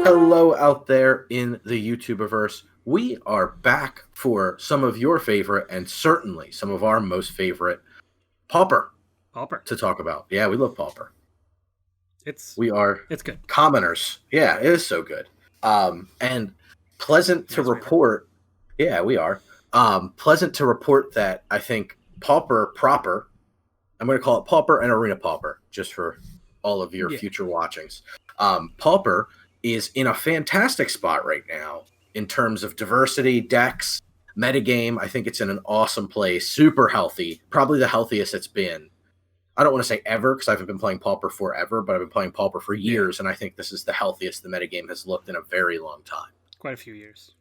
Hello out there in the YouTubeverse. We are back for some of your favorite and certainly some of our most favorite Pauper Pauper. to talk about. Yeah, we love Pauper. It's We are good. commoners. Yeah, it is so good. And pleasant to report. Yeah, we are. Pleasant to report that I think Pauper proper, I'm going to call it Pauper and Arena Pauper, just for all of your future watchings. Pauper is in a fantastic spot right now in terms of diversity, decks, metagame. I think it's in an awesome place, super healthy, probably the healthiest it's been. I don't want to say ever because I haven't been playing Pauper forever, but I've been playing Pauper for years, and I think this is the healthiest the metagame has looked in a very long time. Quite a few years.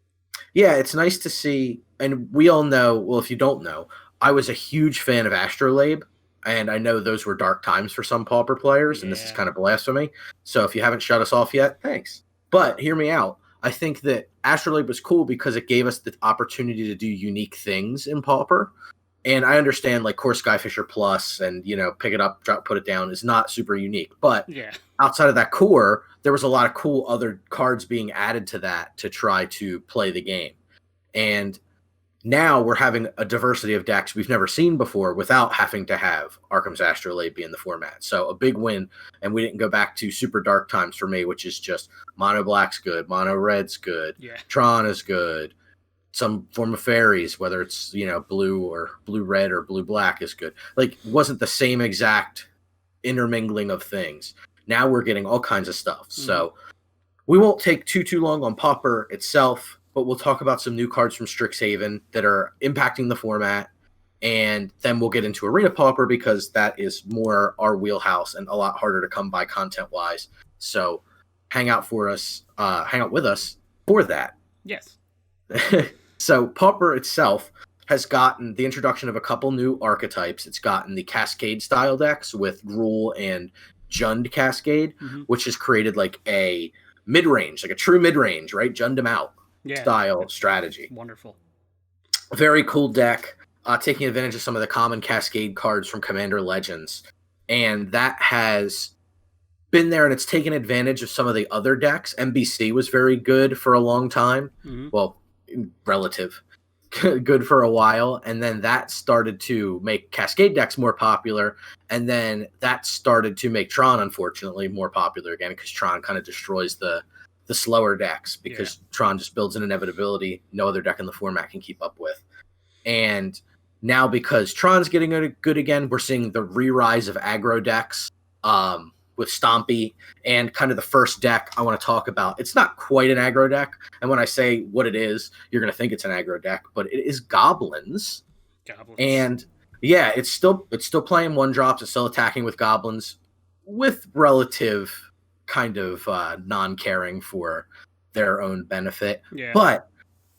Yeah, it's nice to see, and we all know, well, if you don't know, I was a huge fan of Astrolabe, and I know those were dark times for some Pauper players, and this is kind of blasphemy. So if you haven't shut us off yet, thanks. But hear me out. I think that Astrolabe was cool because it gave us the opportunity to do unique things in Pauper. And I understand, like, Core Skyfisher Plus and, pick it up, drop, put it down is not super unique. But outside of that core, there was a lot of cool other cards being added to that to try to play the game. And now we're having a diversity of decks we've never seen before without having to have Arkham's Astrolabe be in the format. So a big win, and we didn't go back to super dark times for me, which is just mono black's good, mono red's good, Tron is good, some form of fairies, whether it's blue or blue red or blue black is good. Like, wasn't the same exact intermingling of things. Now we're getting all kinds of stuff. So we won't take too long on Pauper itself, but we'll talk about some new cards from Strixhaven that are impacting the format, and then we'll get into Arena Pauper because that is more our wheelhouse and a lot harder to come by content-wise. So hang out with us for that. Yes. So Pauper itself has gotten the introduction of a couple new archetypes. It's gotten the Cascade style decks with Gruul and Jund Cascade, which has created like a mid-range, like a true mid-range, right? Jund them out style strategy. Wonderful. Very cool deck, taking advantage of some of the common Cascade cards from Commander Legends. And that has been there, and it's taken advantage of some of the other decks. MBC was very good for a long time. Well, relative good for a while, and then that started to make Cascade decks more popular, and then that started to make Tron unfortunately more popular again because Tron kind of destroys the slower decks because Tron just builds an inevitability no other deck in the format can keep up with. And now because Tron's getting good again, we're seeing the re-rise of aggro decks with Stompy, and kind of the first deck I want to talk about. It's not quite an aggro deck, and when I say what it is, you're going to think it's an aggro deck, but it is Goblins. And yeah, it's still playing 1-drops, it's still attacking with Goblins with relative kind of non-caring for their own benefit. But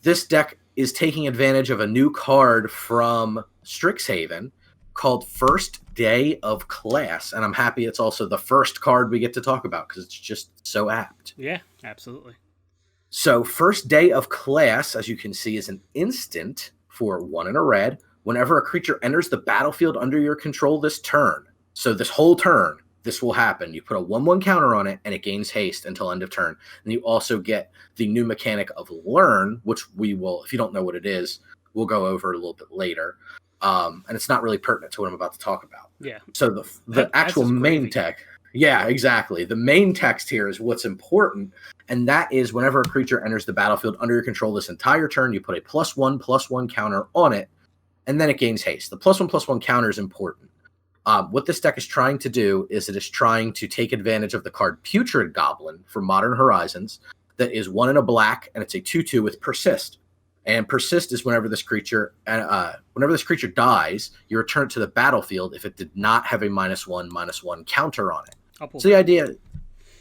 this deck is taking advantage of a new card from Strixhaven called First Day of Class, and I'm happy it's also the first card we get to talk about because it's just so apt. Yeah, absolutely. So First Day of Class, as you can see, is an instant for 1 and a red. Whenever a creature enters the battlefield under your control this turn, so this whole turn, this will happen. You put a 1/1 counter on it, and it gains haste until end of turn. And you also get the new mechanic of Learn, which we will, if you don't know what it is, we'll go over a little bit later. And it's not really pertinent to what I'm about to talk about. Yeah. So the actual main tech. Yeah, exactly. The main text here is what's important, and that is whenever a creature enters the battlefield under your control this entire turn, you put a +1/+1 counter on it, and then it gains haste. The +1/+1 counter is important. What this deck is trying to do is it is trying to take advantage of the card Putrid Goblin from Modern Horizons that is 1 and a black, and it's a 2/2 with Persist. And Persist is whenever this creature dies, you return it to the battlefield if it did not have a -1/-1 counter on it. So the idea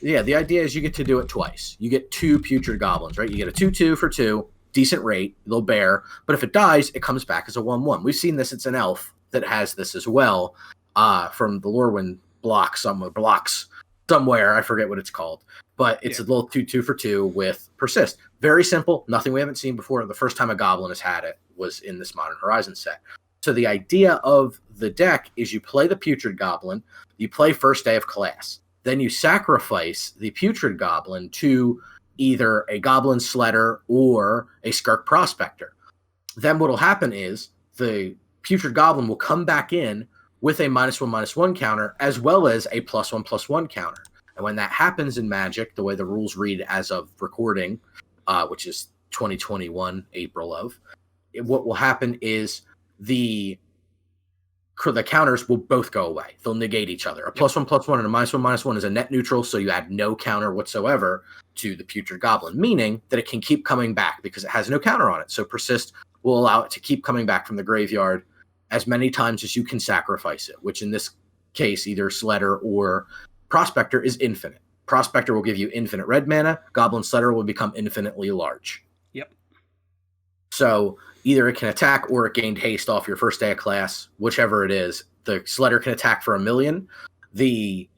is you get to do it twice. You get 2 Putrid Goblins, right? You get a 2/2 for 2, decent rate, they'll bear. But if it dies, it comes back as a 1/1. We've seen this. It's an elf that has this as well from the Lorwyn blocks somewhere. I forget what it's called. But it's a little 2/2 for 2 with Persist. Very simple. Nothing we haven't seen before. The first time a Goblin has had it was in this Modern Horizon set. So the idea of the deck is you play the Putrid Goblin, you play First Day of Class. Then you sacrifice the Putrid Goblin to either a Goblin Sledder or a Skirk Prospector. Then what will happen is the Putrid Goblin will come back in with a -1/-1 counter, as well as a +1/+1 counter. And when that happens in Magic, the way the rules read as of recording, which is 2021, April of, what will happen is the counters will both go away. They'll negate each other. A +1/+1 and a -1/-1 is a net neutral, so you add no counter whatsoever to the Putrid Goblin, meaning that it can keep coming back because it has no counter on it. So Persist will allow it to keep coming back from the graveyard as many times as you can sacrifice it, which in this case, either Sledder or Prospector is infinite. Prospector will give you infinite red mana. Goblin Sledder will become infinitely large. Yep. So either it can attack or it gained haste off your first day of class, whichever it is. The Sledder can attack for 1,000,000. The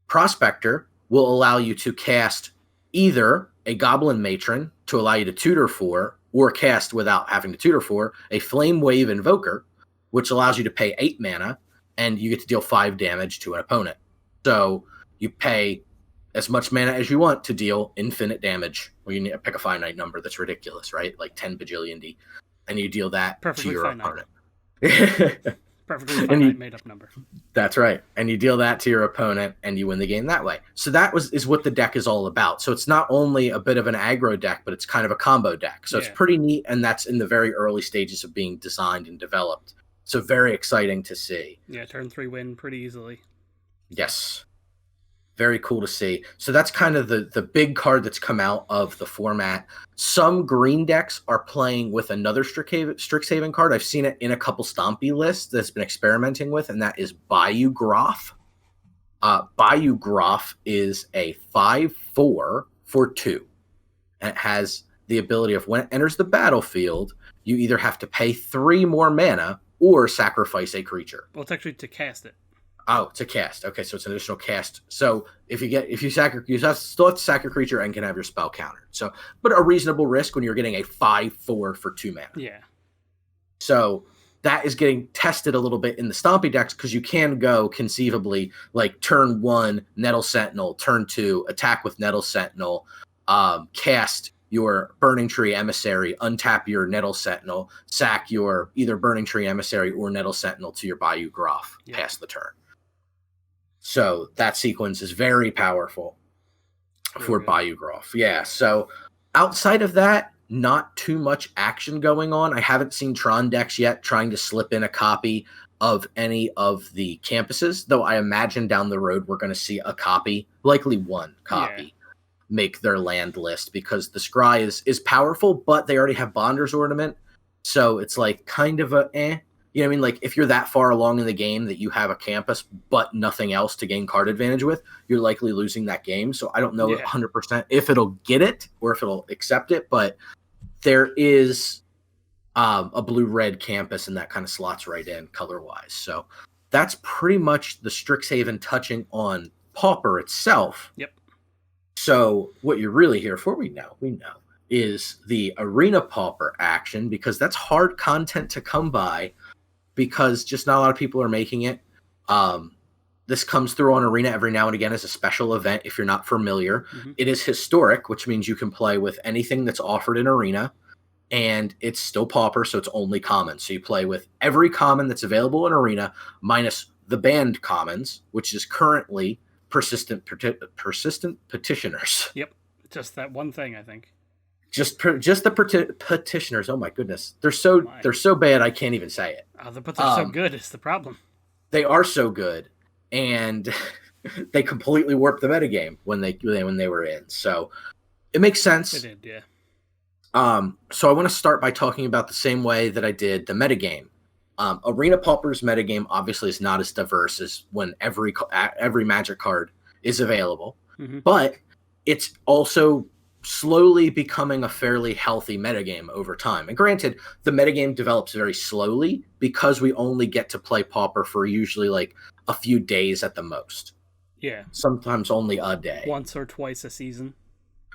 Prospector will allow you to cast either a Goblin Matron to allow you to tutor for, or cast without having to tutor for, a Flame Wave Invoker, which allows you to pay 8 mana, and you get to deal 5 damage to an opponent. So you pay as much mana as you want to deal infinite damage. Well, you need to pick a finite number that's ridiculous, right? Like 10 bajillion D. And you deal that to your opponent. Perfectly finite made-up number. That's right. And you deal that to your opponent, and you win the game that way. So that is what the deck is all about. So it's not only a bit of an aggro deck, but it's kind of a combo deck. So it's pretty neat, and that's in the very early stages of being designed and developed. So very exciting to see. Yeah, turn 3 win pretty easily. Yes. Very cool to see. So that's kind of the big card that's come out of the format. Some green decks are playing with another Strixhaven card. I've seen it in a couple Stompy lists that's been experimenting with, and that is Biograph. Biograph is a 5/4 for 2. And it has the ability of when it enters the battlefield, you either have to pay 3 more mana or sacrifice a creature. Well, it's actually to cast it. Oh, it's a cast. Okay, so it's an additional cast. So if you still have to sack your creature and can have your spell countered. So, but a reasonable risk when you're getting a 5/4 for 2 mana. Yeah. So that is getting tested a little bit in the Stompy decks because you can go conceivably like turn 1 Nettle Sentinel, turn 2 attack with Nettle Sentinel, cast your Burning Tree Emissary, untap your Nettle Sentinel, sack your either Burning Tree Emissary or Nettle Sentinel to your Biograph, pass the turn. So that sequence is very powerful for Biograph. Yeah, so outside of that, not too much action going on. I haven't seen Tron decks yet trying to slip in a copy of any of the campuses, though I imagine down the road we're going to see a copy, likely one copy, make their land list because the Scry is powerful, but they already have Bonder's Ornament, so it's like kind of a You know what I mean? Like, if you're that far along in the game that you have a campus but nothing else to gain card advantage with, you're likely losing that game. So I don't know 100% if it'll get it or if it'll accept it, but there is a blue-red campus, and that kind of slots right in color-wise. So that's pretty much the Strixhaven touching on Pauper itself. Yep. So what you're really here for, we know, is the Arena Pauper action, because that's hard content to come by, because just not a lot of people are making it. This comes through on Arena every now and again as a special event if you're not familiar. Mm-hmm. It is historic, which means you can play with anything that's offered in Arena, and it's still Pauper, so it's only common. So you play with every common that's available in Arena, minus the banned commons, which is currently persistent petitioners. Yep, just that one thing, I think. Just the petitioners. Oh my goodness, they're so bad I can't even say it. But they're so good. It's the problem. They are so good, and they completely warped the metagame when they were in. So it makes sense. It did, yeah. So I want to start by talking about the same way that I did the metagame. Arena Pauper's metagame obviously is not as diverse as when every Magic card is available, but it's also slowly becoming a fairly healthy metagame over time. And granted, the metagame develops very slowly because we only get to play Pauper for usually like a few days at the most. Yeah. Sometimes only a day. Once or twice a season.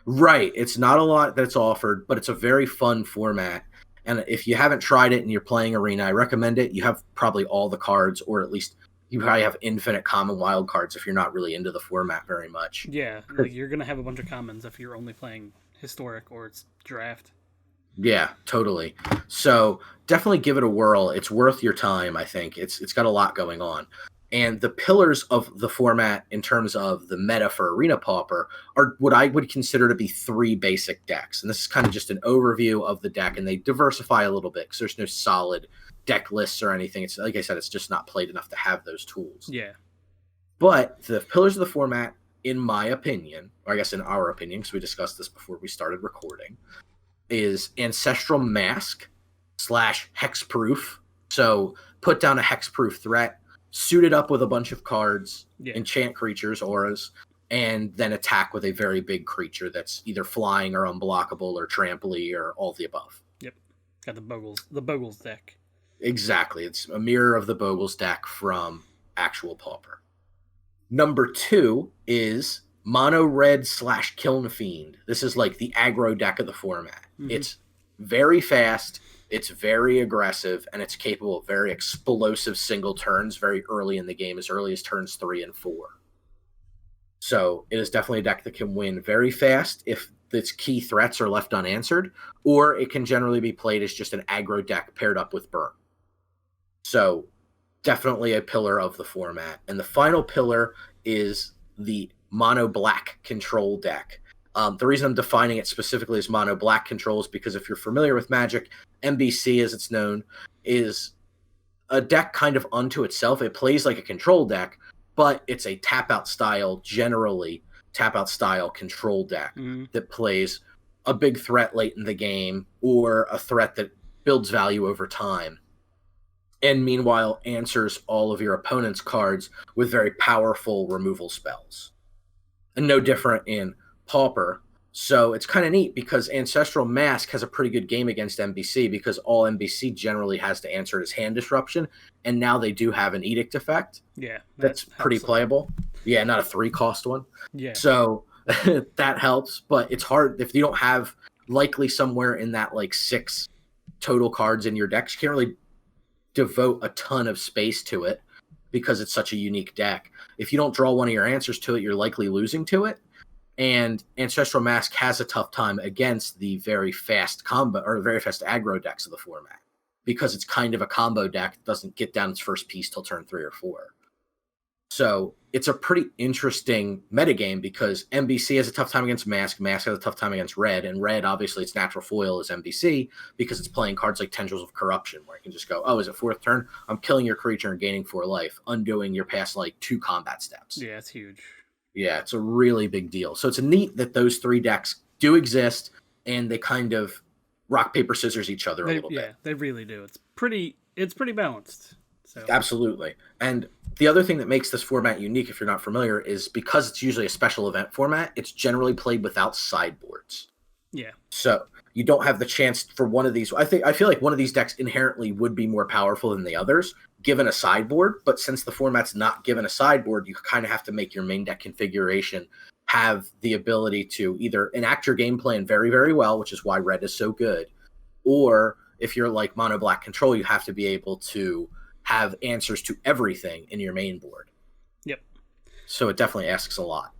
Right. It's not a lot that's offered, but it's a very fun format. And if you haven't tried it and you're playing Arena, I recommend it. You have probably all the cards, or at least you probably have infinite common wild cards if you're not really into the format very much. Yeah, like you're gonna have a bunch of commons if you're only playing historic or it's draft. Yeah, totally. So definitely give it a whirl. It's worth your time, I think. It's got a lot going on. And the pillars of the format in terms of the meta for Arena Pauper are what I would consider to be 3 basic decks. And this is kind of just an overview of the deck, and they diversify a little bit because there's no solid deck lists or anything. It's like I said, it's just not played enough to have those tools. Yeah. But the pillars of the format, in my opinion, or I guess in our opinion, because we discussed this before we started recording, is Ancestral Mask / Hexproof. So put down a hexproof threat, suit it up with a bunch of cards, enchant creatures, auras, and then attack with a very big creature that's either flying or unblockable or tramply or all the above. Yep. Got the Bogles deck. Exactly. It's a mirror of the Bogles deck from actual Pauper. Number 2 is Mono Red / Kiln Fiend. This is like the aggro deck of the format. Mm-hmm. It's very fast, it's very aggressive, and it's capable of very explosive single turns very early in the game, as early as turns 3 and 4. So it is definitely a deck that can win very fast if its key threats are left unanswered, or it can generally be played as just an aggro deck paired up with Burn. So definitely a pillar of the format. And the final pillar is the Mono Black control deck. The reason I'm defining it specifically as Mono Black control is because if you're familiar with Magic, MBC, as it's known, is a deck kind of unto itself. It plays like a control deck, but it's a tap-out style, generally tap-out style control deck that plays a big threat late in the game or a threat that builds value over time, and meanwhile answers all of your opponent's cards with very powerful removal spells. And no different in Pauper. So it's kind of neat because Ancestral Mask has a pretty good game against MBC because all MBC generally has to answer is hand disruption, and now they do have an edict effect. Yeah. That's pretty playable. Yeah, not a 3-cost one. Yeah. So that helps, but it's hard if you don't have likely somewhere in that like 6 total cards in your decks. You can't really devote a ton of space to it because it's such a unique deck. If you don't draw one of your answers to it, you're likely losing to it. And Ancestral Mask has a tough time against the very fast combo or very fast aggro decks of the format because it's kind of a combo deck that doesn't get down its first piece till turn 3 or 4. So it's a pretty interesting metagame because MBC has a tough time against Mask. Mask has a tough time against Red. And Red, obviously, its natural foil is MBC because it's playing cards like Tendrils of Corruption, where you can just go, oh, is it 4th turn? I'm killing your creature and gaining 4 life, undoing your past, 2 combat steps. Yeah, it's huge. Yeah, it's a really big deal. So it's neat that those 3 decks do exist, and they kind of rock, paper, scissors each other a little bit. Yeah, they really do. It's pretty balanced. So. Absolutely. And the other thing that makes this format unique, if you're not familiar, is because it's usually a special event format, it's generally played without sideboards. Yeah. So you don't have the chance for one of these. I feel like one of these decks inherently would be more powerful than the others, given a sideboard. But since the format's not given a sideboard, you kind of have to make your main deck configuration have the ability to either enact your game plan very, very well, which is why Red is so good, or if you're like Mono Black control, you have to be able to have answers to everything in your main board. Yep. So it definitely asks a lot.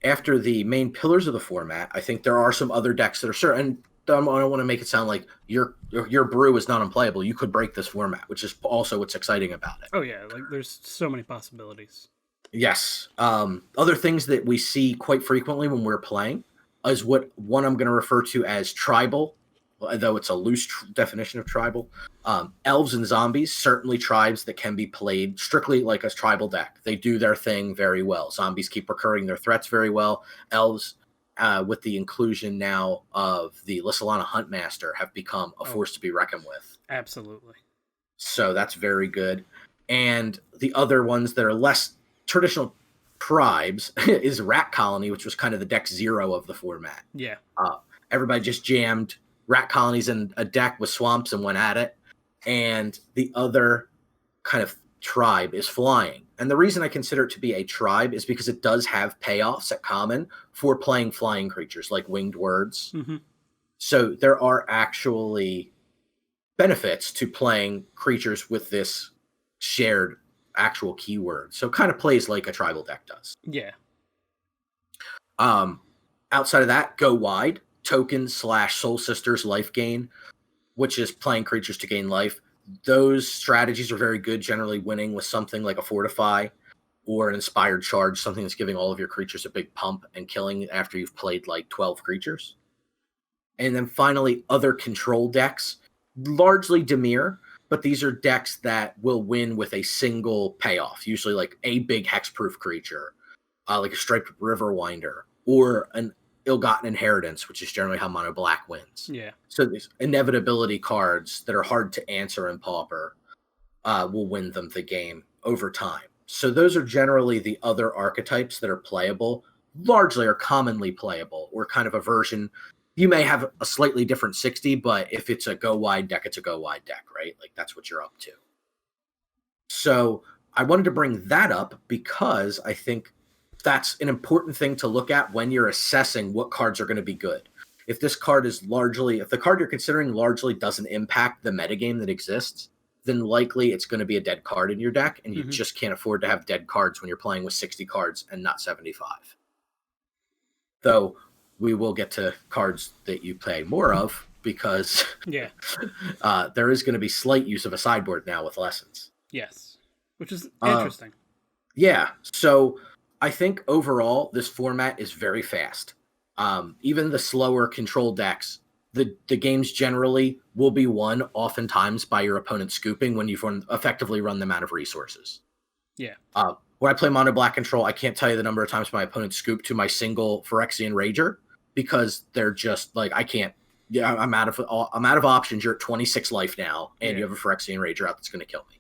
After the main pillars of the format, I think there are some other decks that are certain. I don't want to make it sound like your brew is not unplayable. You could break this format, which is also what's exciting about it. Oh yeah, there's so many possibilities. Yes. Other things that we see quite frequently when we're playing is one I'm going to refer to as tribal, though it's a loose definition of tribal. Elves and zombies, certainly tribes that can be played strictly like a tribal deck. They do their thing very well. Zombies keep recurring their threats very well. Elves, with the inclusion now of the Lissalana Huntmaster, have become a force to be reckoned with. Absolutely. So that's very good. And the other ones that are less traditional tribes is Rat Colony, which was kind of the deck 0 of the format. Yeah. Everybody just jammed rat colonies in a deck with swamps and went at it. And the other kind of tribe is flying. And the reason I consider it to be a tribe is because it does have payoffs at common for playing flying creatures like winged words. Mm-hmm. So there are actually benefits to playing creatures with this shared actual keyword. So it kind of plays like a tribal deck does. Yeah. Outside of that, go wide. Tokens / Soul Sisters life gain, which is playing creatures to gain life. Those strategies are very good, generally winning with something like a Fortify or an Inspired Charge, something that's giving all of your creatures a big pump and killing after you've played like 12 creatures. And then finally, other control decks, largely Dimir, but these are decks that will win with a single payoff, usually like a big hexproof creature, like a Striped Riverwinder, or an Ill-Gotten Inheritance, which is generally how Mono Black wins. Yeah. So these inevitability cards that are hard to answer in Pauper will win them the game over time. So those are generally the other archetypes that are playable, largely or commonly playable, or kind of a version. You may have a slightly different 60, but if it's a go wide deck, it's a go wide deck, right? Like that's what you're up to. So I wanted to bring that up because I think that's an important thing to look at when you're assessing what cards are going to be good. If this card is largely, if the card you're considering largely doesn't impact the metagame that exists, then likely it's going to be a dead card in your deck, and you just can't afford to have dead cards when you're playing with 60 cards and not 75. Though we will get to cards that you play more of because there is going to be slight use of a sideboard now with Lessons. Yes, which is interesting. Yeah, so I think overall this format is very fast. Even the slower control decks, the games generally will be won oftentimes by your opponent scooping when you've effectively run them out of resources. Yeah. When I play Mono Black Control, I can't tell you the number of times my opponent scooped to my single Phyrexian Rager because they're just like, I can't. Yeah, I'm out of options. You're at 26 life now, and you have a Phyrexian Rager out that's going to kill me.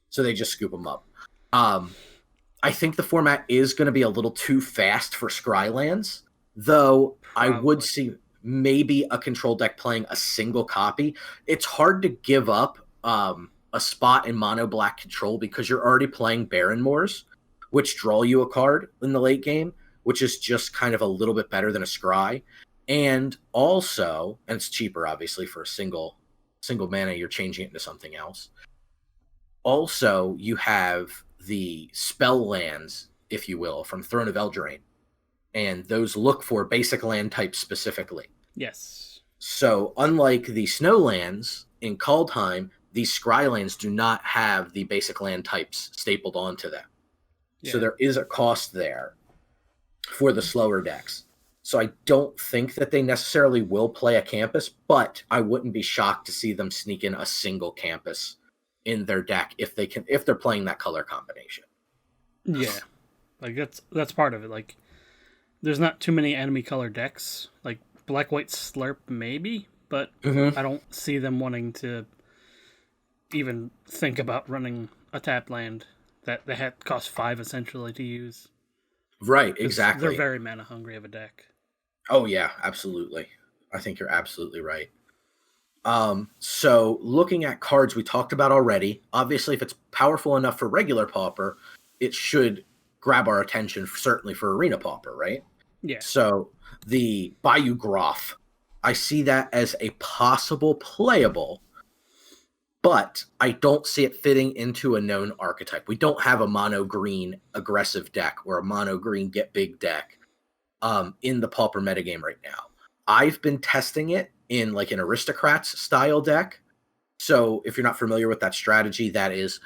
So they just scoop them up. I think the format is going to be a little too fast for Scrylands, though probably. I would see maybe a control deck playing a single copy. It's hard to give up a spot in Mono Black Control because you're already playing Baron Moors, which draw you a card in the late game, which is just kind of a little bit better than a Scry. And also, and it's cheaper, obviously, for a single mana, you're changing it into something else. Also, you have the spell lands, if you will, from Throne of Eldraine. And those look for basic land types specifically. Yes. So, unlike the snow lands in Kaldheim, these Scrylands do not have the basic land types stapled onto them. Yeah. So there is a cost there for the slower decks. So I don't think that they necessarily will play a campus, but I wouldn't be shocked to see them sneak in a single campus in their deck if they're playing that color combination. Yeah. Like that's part of it. Like there's not too many enemy color decks. Like Black White Slurp maybe, but I don't see them wanting to even think about running a tap land that costs 5 essentially to use. Right, exactly. They're very mana hungry of a deck. Oh yeah, absolutely. I think you're absolutely right. So looking at cards we talked about already, obviously if it's powerful enough for regular Pauper, it should grab our attention, certainly for Arena Pauper, right? Yeah. So the Biograph, I see that as a possible playable, but I don't see it fitting into a known archetype. We don't have a mono green aggressive deck or a mono green get big deck in the Pauper metagame right now. I've been testing it in like an Aristocrats style deck. So if you're not familiar with that strategy, that is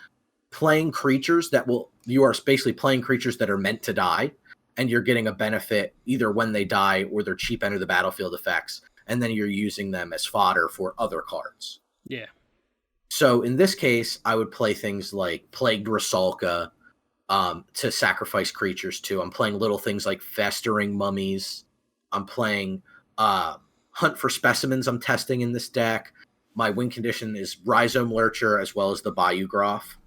playing creatures you are basically playing creatures that are meant to die, and you're getting a benefit either when they die or their cheap enter the battlefield effects, and then you're using them as fodder for other cards. Yeah. So in this case, I would play things like Plagued Rusalka to sacrifice creatures to. I'm playing little things like Festering Mummies. I'm playing Hunt for Specimens I'm testing in this deck. My win condition is Rhizome Lurcher as well as the Biograph.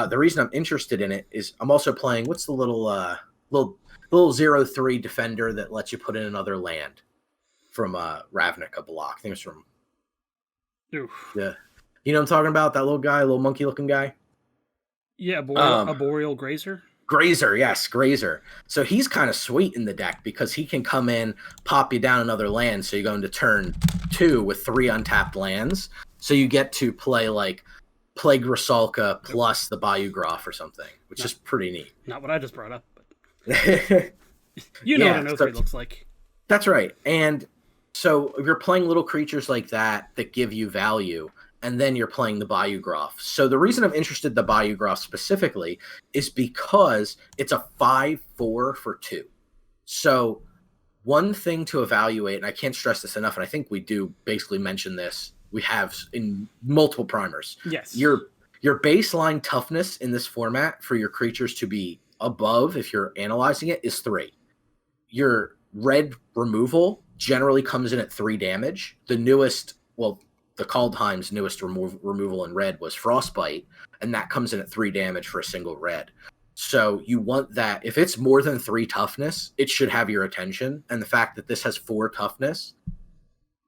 The reason I'm interested in it is I'm also playing, what's the little 0/3 defender that lets you put in another land from Ravnica block. I think it's from... Oof. Yeah. You know what I'm talking about? That little guy, little monkey-looking guy? Yeah, a Boreal Grazer? Grazer, yes, Grazer. So he's kind of sweet in the deck because he can come in, pop you down another land, so you go into turn 2 with 3 untapped lands. So you get to play like Plague Rusalka plus the Biograph or something, which is pretty neat. Not what I just brought up. But you know what an Oathry looks like. That's right. And so if you're playing little creatures like that give you value, and then you're playing the Biograph. So the reason I'm interested in the Biograph specifically is because it's a 5/4 for 2. So one thing to evaluate, and I can't stress this enough, and I think we do basically mention this, we have in multiple primers. Yes. Your baseline toughness in this format for your creatures to be above, if you're analyzing it, is 3. Your red removal generally comes in at 3 damage. The newest, well, the Kaldheim's newest removal in red was Frostbite, and that comes in at 3 damage for a single red. So you want that. If it's more than 3 toughness, it should have your attention. And the fact that this has 4 toughness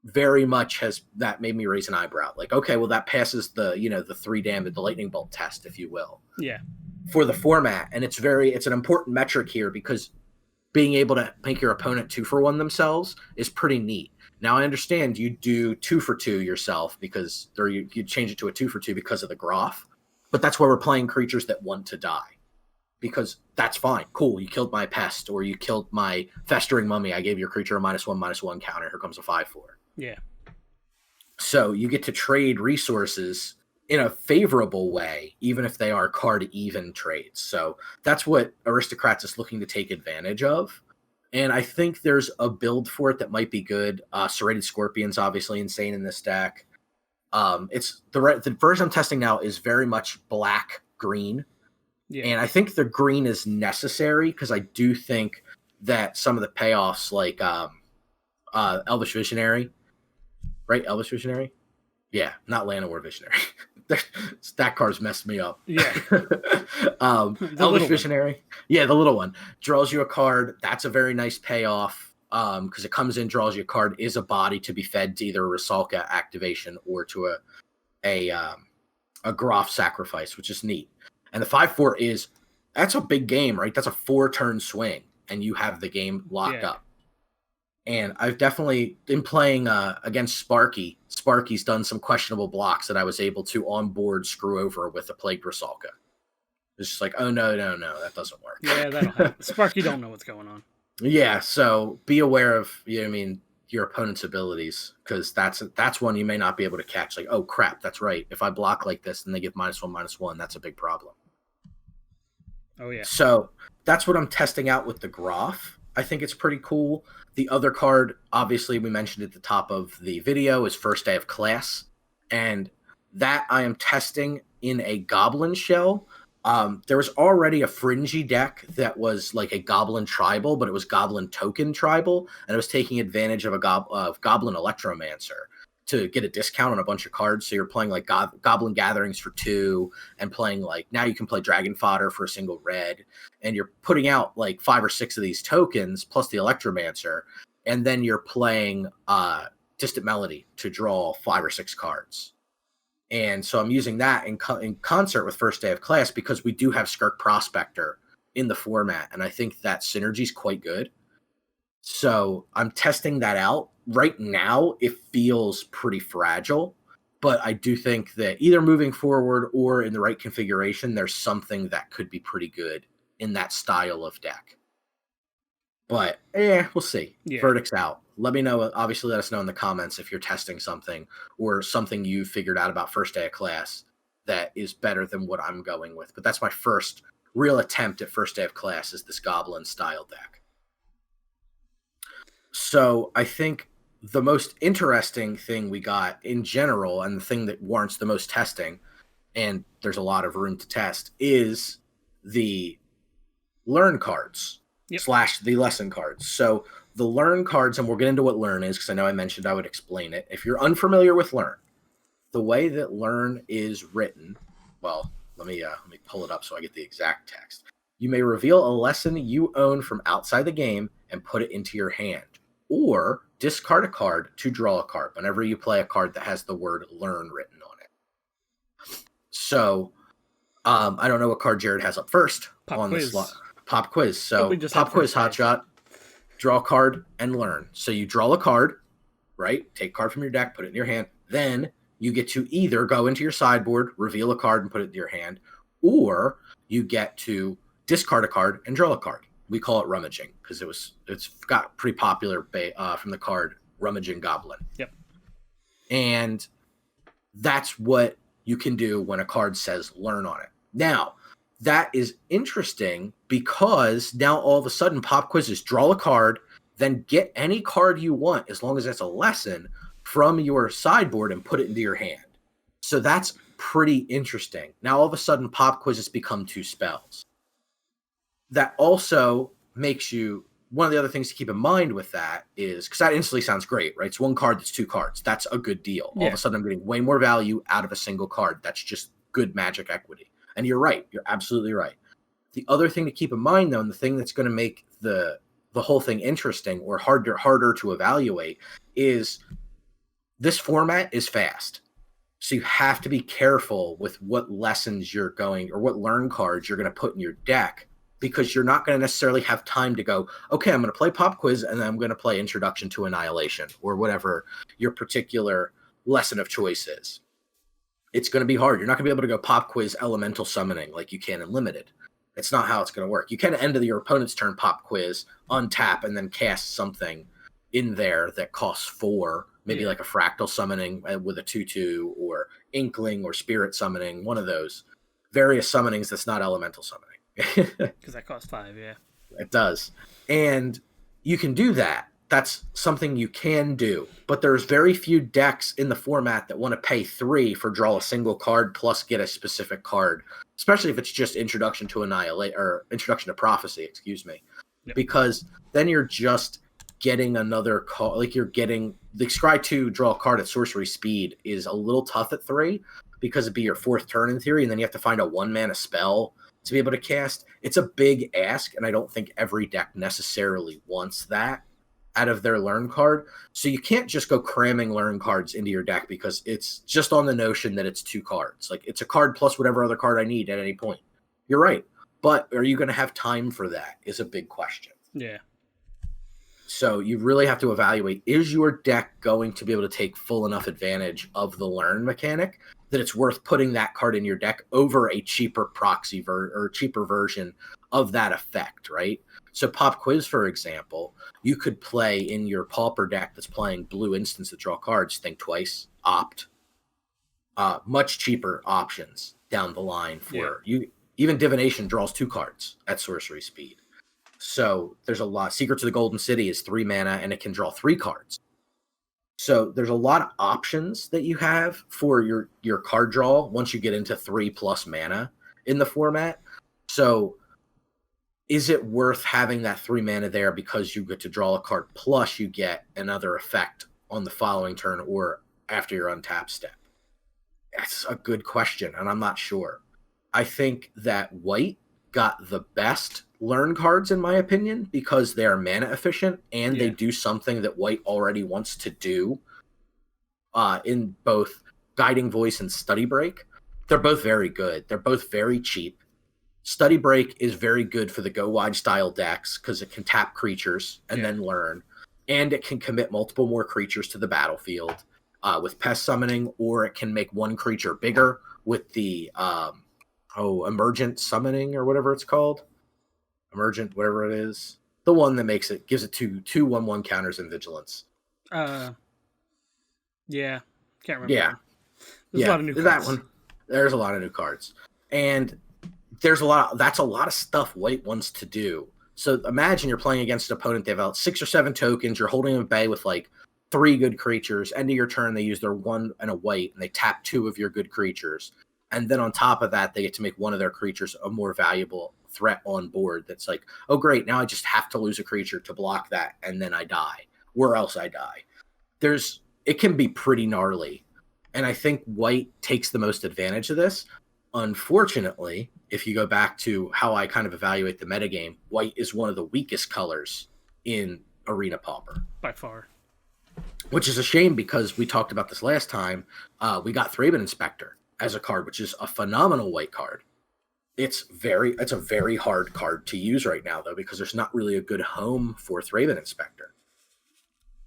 very much has that made me raise an eyebrow. Like, okay, well, that passes the 3 damage, the lightning bolt test, if you will. Yeah. For the format. And it's an important metric here because being able to make your opponent 2 for 1 themselves is pretty neat. Now, I understand you do 2 for 2 yourself because you change it to a 2 for 2 because of the Graph, but that's why we're playing creatures that want to die. Because that's fine. Cool, you killed my pest, or you killed my festering mummy. I gave your creature a -1/-1 counter. Here comes a 5/4. Yeah. So you get to trade resources in a favorable way, even if they are card even trades. So that's what Aristocrats is looking to take advantage of. And I think there's a build for it that might be good. Serrated Scorpion's obviously insane in this deck. It's the version I'm testing now is very much black-green. Yeah. And I think the green is necessary because I do think that some of the payoffs, like Elvish Visionary, right? Elvish Visionary? Yeah, not Llanowar Visionary. That card's messed me up. Yeah. Elvish Visionary. Yeah, the little one. Draws you a card. That's a very nice payoff because it comes in, draws you a card, is a body to be fed to either a Rusalka activation or to a Graph sacrifice, which is neat. And the 5/4 that's a big game, right? That's a 4-turn swing, and you have the game locked up. And I've definitely been playing against Sparky. Sparky's done some questionable blocks that I was able to on board screw over with a Plagued Rusalka. It's just like, oh, no, that doesn't work. Yeah, that'll happen. Sparky don't know what's going on. Yeah, so be aware of, your opponent's abilities, because that's one you may not be able to catch. Like, oh, crap, that's right. If I block like this and they give -1/-1, that's a big problem. Oh, yeah. So that's what I'm testing out with the Graph. I think it's pretty cool. The other card, obviously, we mentioned at the top of the video, is First Day of Class. And that I am testing in a Goblin shell. There was already a Fringy deck that was like a Goblin Tribal, but it was Goblin Token Tribal, and it was taking advantage of Goblin Electromancer to get a discount on a bunch of cards. So you're playing like Goblin Gatherings for 2, and playing like, now you can play Dragon Fodder for a single red, and you're putting out like 5 or 6 of these tokens plus the Electromancer, and then you're playing Distant Melody to draw 5 or 6 cards. And so I'm using that in concert with First Day of Class because we do have Skirk Prospector in the format, and I think that synergy is quite good. So I'm testing that out. Right now, it feels pretty fragile, but I do think that either moving forward or in the right configuration, there's something that could be pretty good in that style of deck. But, we'll see. Yeah. Verdict's out. Let me know. Obviously, let us know in the comments if you're testing something or something you figured out about First Day of Class that is better than what I'm going with. But that's my first real attempt at First Day of Class, is this Goblin style deck. So I think the most interesting thing we got in general, and the thing that warrants the most testing, and there's a lot of room to test, is the learn cards. Yep. / the lesson cards. So the learn cards, and we'll get into what learn is because I know I mentioned I would explain it. If you're unfamiliar with learn, the way that learn is written, well, let me pull it up so I get the exact text. You may reveal a lesson you own from outside the game and put it into your hand, or discard a card to draw a card whenever you play a card that has the word learn written on it. So I don't know what card Jared has up first on the slot. Pop quiz. So pop quiz, hotshot, draw a card and learn. So you draw a card, right? Take a card from your deck, put it in your hand. Then you get to either go into your sideboard, reveal a card, and put it in your hand, or you get to discard a card and draw a card. We call it rummaging because it's got pretty popular from the card Rummaging Goblin. Yep. And that's what you can do when a card says learn on it. Now, that is interesting because now all of a sudden pop quizzes draw a card, then get any card you want as long as it's a lesson from your sideboard and put it into your hand. So that's pretty interesting. Now all of a sudden pop quizzes become 2 spells. That also makes you, one of the other things to keep in mind with that is, because that instantly sounds great, right? It's 1 card that's 2 cards. That's a good deal. All of a sudden I'm getting way more value out of a single card. That's just good magic equity. And you're right. You're absolutely right. The other thing to keep in mind, though, and the thing that's going to make the whole thing interesting or harder to evaluate is this format is fast. So you have to be careful with what lessons you're going or what learn cards you're going to put in your deck, because you're not going to necessarily have time to go, okay, I'm going to play Pop Quiz and then I'm going to play Introduction to Annihilation or whatever your particular lesson of choice is. It's going to be hard. You're not going to be able to go Pop Quiz Elemental Summoning like you can in Limited. It's not how it's going to work. You can end of your opponent's turn Pop Quiz, untap, and then cast something in there that costs 4, maybe like a Fractal Summoning with a 2/2 or Inkling or Spirit Summoning, one of those various summonings that's not Elemental Summoning. Because that costs 5, yeah. It does. And you can do that. That's something you can do. But there's very few decks in the format that want to pay 3 for draw a single card plus get a specific card, especially if it's just Introduction to Annihilate or Introduction to Prophecy, excuse me. Yep. Because then you're just getting another card. Like you're getting the Scry 2 draw a card at sorcery speed is a little tough at 3 because it'd be your 4th turn in theory, and then you have to find a 1-mana spell to be able to cast. It's a big ask, and I don't think every deck necessarily wants that out of their learn card. So you can't just go cramming learn cards into your deck because it's just on the notion that it's 2 cards. Like it's a card plus whatever other card I need at any point. You're right. But are you going to have time for that is a big question. Yeah. So you really have to evaluate, is your deck going to be able to take full enough advantage of the learn mechanic that it's worth putting that card in your deck over a cheaper proxy or cheaper version of that effect, right? So Pop Quiz, for example, you could play in your Pauper deck that's playing blue instants that draw cards, think twice, opt. Much cheaper options down the line for you. Even Divination draws 2 cards at sorcery speed. So there's a lot. Secrets of the Golden City is 3 mana and it can draw 3 cards. So there's a lot of options that you have for your card draw once you get into 3+ mana in the format. So is it worth having that 3 mana there because you get to draw a card plus you get another effect on the following turn or after your untap step? That's a good question, and I'm not sure. I think that white got the best learn cards, in my opinion, because they are mana efficient and they do something that white already wants to do in both Guiding Voice and Study Break. They're both very good. They're both very cheap. Study Break is very good for the Go Wide style decks because it can tap creatures and then learn, and it can commit multiple more creatures to the battlefield with Pest Summoning, or it can make one creature bigger with the Emergent Summoning or whatever it's called. Emergent, whatever it is. The one that gives it 2 1/1 counters and vigilance. Yeah. Can't remember. Yeah. There's a lot of new cards. That one. There's a lot of new cards. And that's a lot of stuff white wants to do. So imagine you're playing against an opponent, they've out 6 or 7 tokens, you're holding them at bay with like 3 good creatures. End of your turn, they use their 1 and a white, and they tap 2 of your good creatures. And then on top of that, they get to make one of their creatures a more valuable threat on board. That's like, oh great, now I just have to lose a creature to block that, and then I die, or else I die. It can be pretty gnarly, and I think white takes the most advantage of this. Unfortunately, if you go back to how I kind of evaluate the metagame, white is one of the weakest colors in Arena Pauper. By far. Which is a shame because we talked about this last time. We got Thraben Inspector as a card, which is a phenomenal white card. It's a very hard card to use right now, though, because there's not really a good home for Thraben Inspector.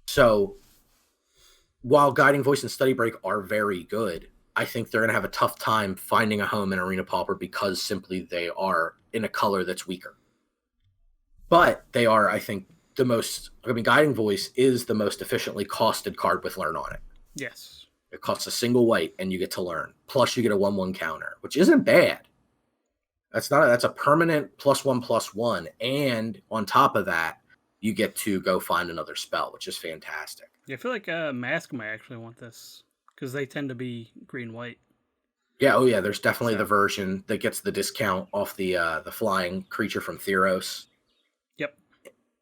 So while Guiding Voice and Study Break are very good, I think they're going to have a tough time finding a home in Arena Pauper because simply they are in a color that's weaker. But they are, I think, Guiding Voice is the most efficiently costed card with Learn on it. Yes. It costs a single white and you get to learn. Plus you get a 1/1 counter, which isn't bad. That's a permanent +1/+1. And on top of that, you get to go find another spell, which is fantastic. Yeah, I feel like Mask might actually want this because they tend to be green-white. Yeah, oh yeah, there's definitely the version that gets the discount off the flying creature from Theros. Yep.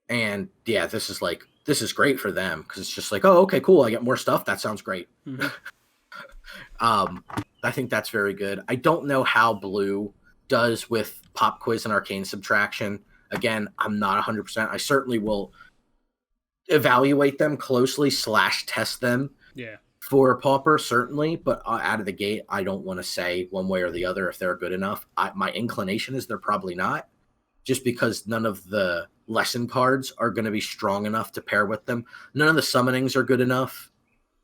And yeah, this is great for them because it's just like, oh, okay, cool, I get more stuff. That sounds great. Mm-hmm. I think that's very good. I don't know how blue does with Pop Quiz and Arcane Subtraction. Again, I'm not 100%. I certainly will evaluate them closely / test them. Yeah. For Pauper, certainly, but out of the gate, I don't want to say one way or the other if they're good enough. My inclination is they're probably not, just because none of the lesson cards are going to be strong enough to pair with them. None of the summonings are good enough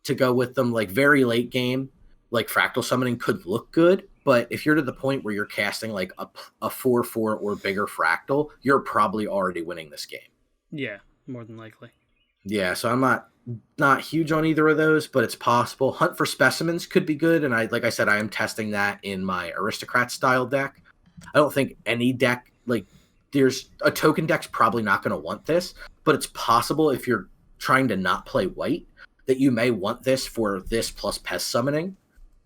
to go with them. Like very late game, like Fractal Summoning could look good, but if you're to the point where you're casting like a 4/4 or bigger Fractal, you're probably already winning this game. Yeah, more than likely. Yeah, so I'm not huge on either of those, but it's possible. Hunt for Specimens could be good, and like I said, I am testing that in my Aristocrat style deck. I don't think any deck, like, there's a token deck's probably not going to want this, but it's possible if you're trying to not play white that you may want this for this plus Pest Summoning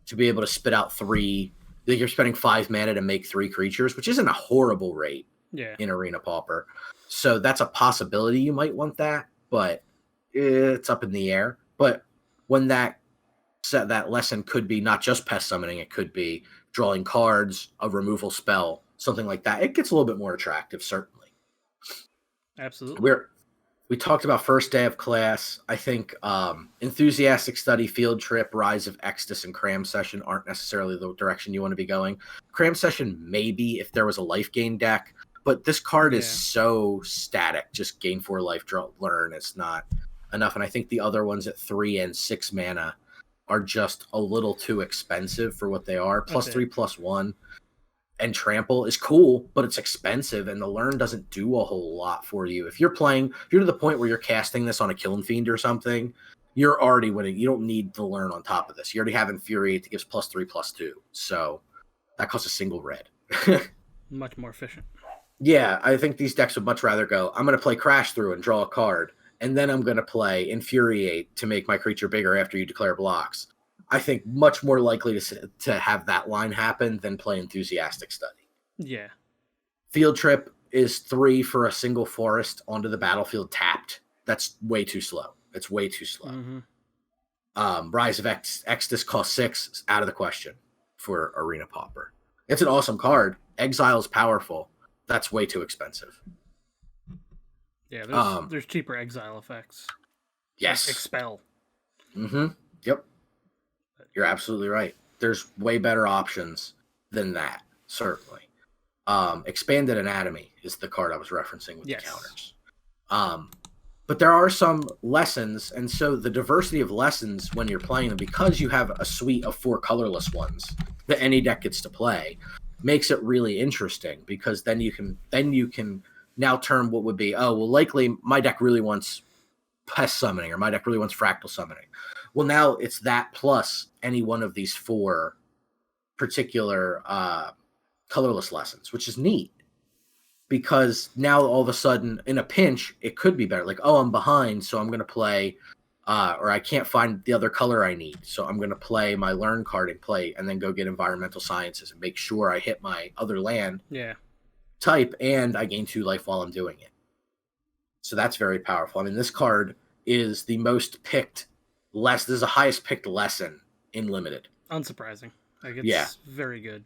to be able to spit out 3. Like you're spending 5 mana to make 3 creatures, which isn't a horrible rate in Arena Pauper. So that's a possibility you might want that, but it's up in the air. But when that lesson could be not just Pest Summoning, it could be drawing cards, a removal spell, something like that. It gets a little bit more attractive, certainly. Absolutely. We talked about first day of class. I think Enthusiastic Study, Field Trip, Rise of Exodus, and Cram Session aren't necessarily the direction you want to be going. Cram Session, maybe if there was a life gain deck, but this card is so static. Just gain 4 life, draw, learn. It's not enough. And I think the other ones at 3 and 6 mana are just a little too expensive for what they are. +3, +1. And Trample is cool, but it's expensive, and the learn doesn't do a whole lot for you. If you're to the point where you're casting this on a Killing Fiend or something, you're already winning. You don't need the learn on top of this. You already have Infuriate that gives +3, +2. So that costs a single red. Much more efficient. Yeah, I think these decks would much rather go, I'm going to play Crash Through and draw a card, and then I'm going to play Infuriate to make my creature bigger after you declare blocks. I think much more likely to have that line happen than play Enthusiastic Study. Yeah. Field Trip is 3 for a single forest onto the battlefield tapped. That's way too slow. It's way too slow. Mm-hmm. Rise of Exodus costs 6, out of the question for Arena Pauper. It's an awesome card. Exile's powerful. That's way too expensive. Yeah, there's cheaper exile effects. Yes. Like Expel. Mm-hmm. Yep. You're absolutely right. There's way better options than that, certainly. Expanded Anatomy is the card I was referencing with the counters. But there are some lessons, and so the diversity of lessons when you're playing them, because you have a suite of 4 colorless ones that any deck gets to play, makes it really interesting, because then you can now turn what would be, likely my deck really wants Pest Summoning, or my deck really wants Fractal Summoning. Well, now it's that plus any one of these 4 particular colorless lessons, which is neat, because now all of a sudden, in a pinch, it could be better. Like, I'm behind, so I'm going to play, or I can't find the other color I need, so I'm going to play my Learn card and then go get Environmental Sciences and make sure I hit my other land type, and I gain 2 life while I'm doing it. So that's very powerful. I mean, this card is the most picked. This is the highest picked lesson in Limited. Unsurprising. Like, it's very good.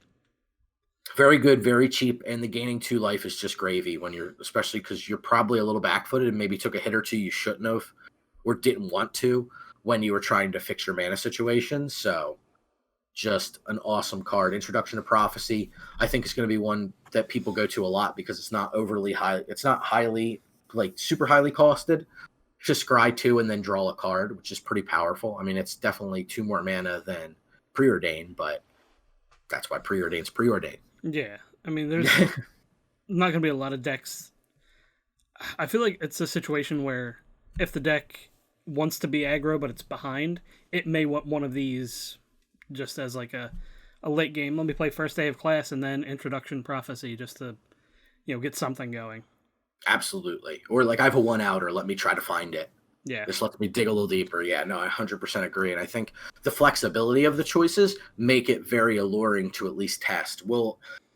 Very good, very cheap, and the gaining 2 life is just gravy especially because you're probably a little back-footed and maybe took a hit or 2 you shouldn't have or didn't want to when you were trying to fix your mana situation. So just an awesome card. Introduction to Prophecy, I think, is going to be one that people go to a lot because it's not overly high. It's not highly, like, super highly costed. to scry 2 and then draw a card, which is pretty powerful. I mean, it's definitely 2 more mana than Preordain, but that's why Preordain's Preordain. Yeah, I mean, there's not going to be a lot of decks. I feel like it's a situation where if the deck wants to be aggro but it's behind, it may want one of these just as like a late game. Let me play first day of class and then introduction prophecy just to, get something going. Absolutely. Or like I have a 1-outer, let me try to find it. Yeah. This lets me dig a little deeper. Yeah, no, I 100% agree. And I think the flexibility of the choices make it very alluring to at least test.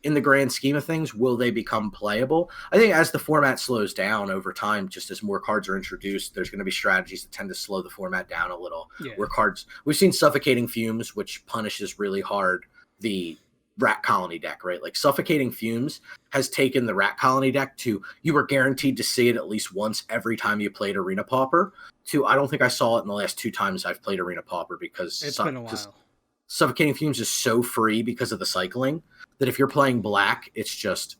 In the grand scheme of things, will they become playable? I think as the format slows down over time, just as more cards are introduced, there's going to be strategies that tend to slow the format down a little. Yeah. Where we've seen Suffocating Fumes, which punishes really hard the Rat Colony deck, right? Like Suffocating Fumes has taken the Rat Colony deck to, you were guaranteed to see it at least once every time you played Arena Pauper, to I don't think I saw it in the last 2 times I've played Arena Pauper, because it's been a while. Suffocating Fumes is so free because of the cycling that if you're playing black, it's just,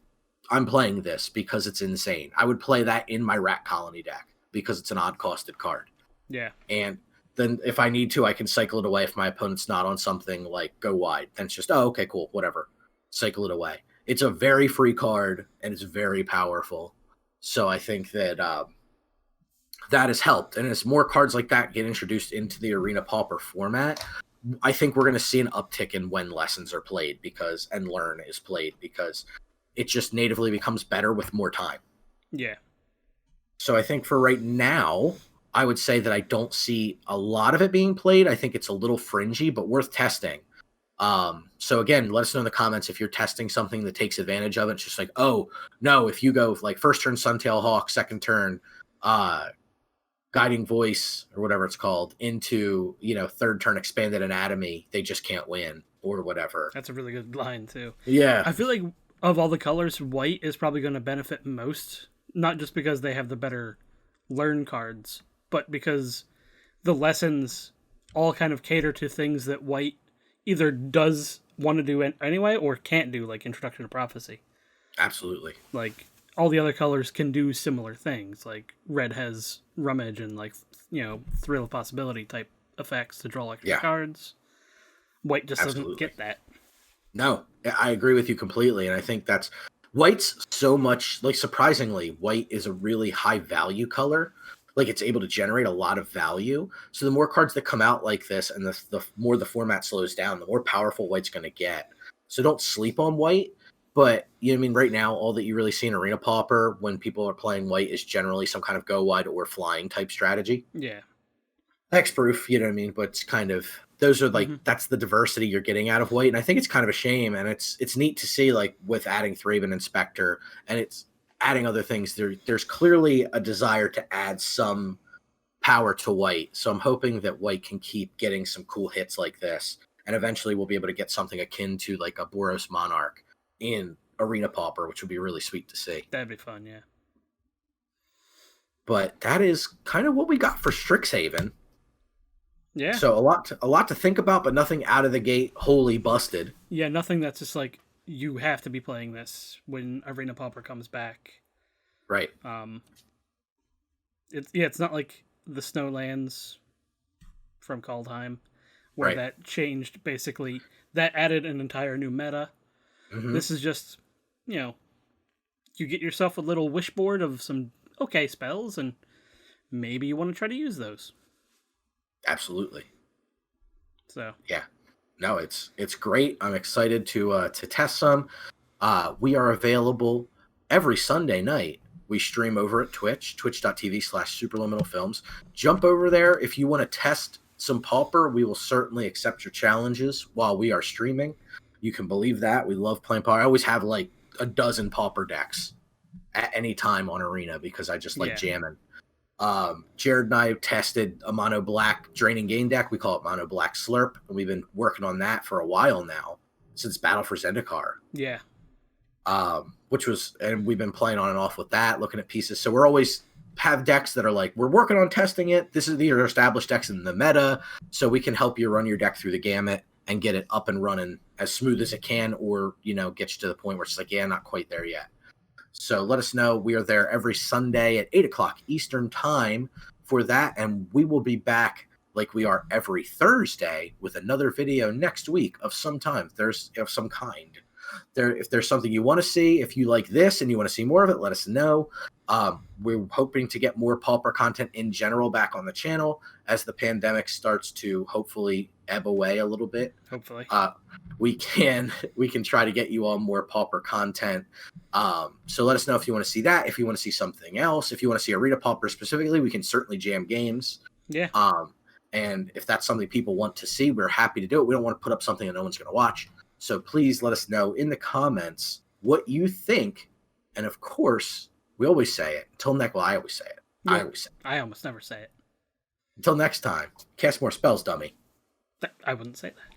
I'm playing this because it's insane. I would play that in my Rat Colony deck because it's an odd costed card. Yeah. And then if I need to, I can cycle it away if my opponent's not on something like Go Wide. Then it's just, oh, okay, cool, whatever. Cycle it away. It's a very free card, and it's very powerful. So I think that that has helped. And as more cards like that get introduced into the Arena Pauper format, I think we're going to see an uptick in when lessons are played and learn is played, because it just natively becomes better with more time. Yeah. So I think for right now, I would say that I don't see a lot of it being played. I think it's a little fringy, but worth testing. So again, let us know in the comments if you're testing something that takes advantage of it. It's just like, oh, no, if you go like first turn Suntail Hawk, second turn Guiding Voice or whatever it's called into, third turn Expanded Anatomy, they just can't win or whatever. That's a really good line too. Yeah. I feel like of all the colors, white is probably going to benefit most, not just because they have the better learn cards, but because the lessons all kind of cater to things that white either does want to do anyway or can't do, like Introduction to Prophecy. Absolutely. Like, all the other colors can do similar things. Like, red has Rummage and, like, Thrill of Possibility type effects to draw extra cards. White just doesn't get that. No, I agree with you completely, and I think that's... White's so much... Like, surprisingly, white is a really high-value color. Like, it's able to generate a lot of value. So the more cards that come out like this and the more the format slows down, the more powerful white's going to get. So don't sleep on white. But, right now, all that you really see in Arena Pauper when people are playing white is generally some kind of go wide or flying type strategy. Yeah. Hexproof, but it's kind of... Those are, like, that's the diversity you're getting out of white. And I think it's kind of a shame. And it's neat to see, like, with adding Thraben Inspector, and it's adding other things, there's clearly a desire to add some power to white. So I'm hoping that white can keep getting some cool hits like this, and eventually we'll be able to get something akin to like a Boros Monarch in Arena Pauper, which would be really sweet to see. That'd be fun, yeah. But that is kind of what we got for Strixhaven. Yeah. So a lot to think about, but nothing out of the gate wholly busted. Yeah, nothing that's just like, you have to be playing this when Arena Pauper comes back. Right. It's not like the Snowlands from Kaldheim, where that changed basically. That added an entire new meta. Mm-hmm. This is just, you get yourself a little wish board of some okay spells, and maybe you want to try to use those. Absolutely. So yeah. No, it's great. I'm excited to test some. We are available every Sunday night. We stream over at Twitch, twitch.tv/superliminalfilms. Jump over there. If you want to test some Pauper, we will certainly accept your challenges while we are streaming. You can believe that. We love playing Pauper. I always have like a dozen Pauper decks at any time on Arena because I just like jamming. Jayrod and I tested a mono black Draining Gain deck. We call it mono black Slurp, and we've been working on that for a while now, since Battle for Zendikar. Yeah. And we've been playing on and off with that, looking at pieces. So we're always have decks that are like, we're working on testing it. These are established decks in the meta, so we can help you run your deck through the gamut and get it up and running as smooth as it can, or, get you to the point where it's like, yeah, not quite there yet. So let us know. We are there every Sunday at 8 o'clock Eastern Time for that, and we will be back like we are every Thursday with another video next week of some time. There's of some kind. If there's something you want to see, if you like this and you want to see more of it, let us know. We're hoping to get more Pauper content in general back on the channel as the pandemic starts to hopefully ebb away a little bit. Hopefully, we can try to get you all more Pauper content. So let us know if you want to see that. If you want to see something else, if you want to see a Rita Pauper specifically, we can certainly jam games. Yeah. And if that's something people want to see, we're happy to do it. We don't want to put up something that no one's going to watch. So please let us know in the comments what you think. And of course, we always say it. Until next, well, I always say it. Yeah, I always say it. I almost never say it. Until next time, cast more spells, dummy. I wouldn't say that.